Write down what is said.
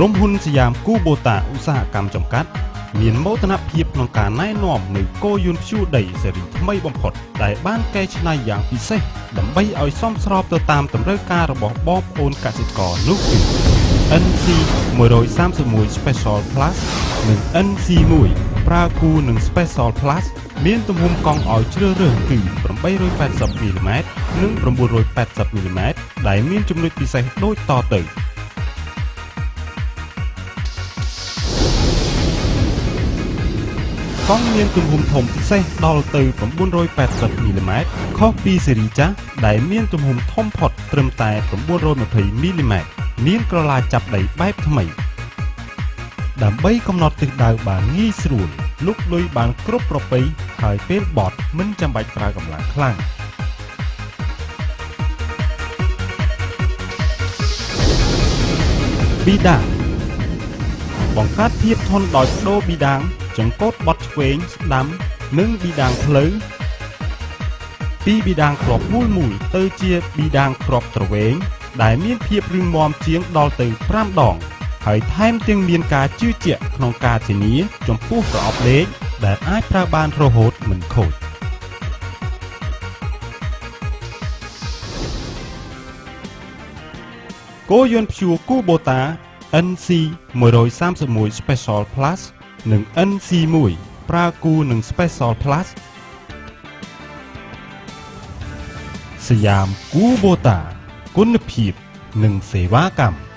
ក្រុមហ៊ុនសយាមគូបូតាឧស្សាហកម្មចំកាត់មានមោទនភាពក្នុងការណែនាំនៅគោយន្តព្យួរដីស៊េរីថ្មីបំផុតដែលបានកែច្នៃយ៉ាងពិសេសដើម្បីឲ្យសមស្របទៅតាមតម្រូវការរបស់បងប្អូនកសិករនោះគឺ NC 131 Special Plus និង NC 1ប្រើគូនឹង Special Plus មានទំហំកង់ឲ្យជ្រើសរើសគឺ 880 mm និង 980 mm ដែលមានចំណុចពិសេសដូចតទៅកង់មានទំហំធំពិសេសដល់ទៅ 980 mm ខុសពីស៊េរីចាស់ដែលមានទំហំធំផុតត្រឹមតែ 920 mm មានក្រឡាចាប់ដៃបែបថ្មីដើម្បីកំណត់ទិសដៅបានងាយស្រួលលុកលុយបានគ្រប់ប្រពៃហើយពេលបត់មិនចាំបាច់ប្រើកម្លាំងខ្លាំងប៊ីដាងបង្កើតភាពធន់ដោយបដូរប៊ីដាងចង្កូតបត់ឆ្វេងស្ដាំនិងប៊ីដាងផ្លូវពីប៊ីដាងគ្រាប់មូលទៅជាប៊ីដាងគ្រាប់ទ្រវែងដែលមានភាពរឹងមាំជាងដល់ទៅ5ដងហើយថែមទាំងមានការជឿជាក់ក្នុងការធានាចំពោះប្រអប់លេខដែលអាចប្រើបានរហូតមិនខូចគោយន្តព្យួរគូបូតា NC 131 Special Plus និង NC 1ប្រើគូនឹង Special Plus សយាមគូបូតាគុណភាពនិងសេវាកម្ម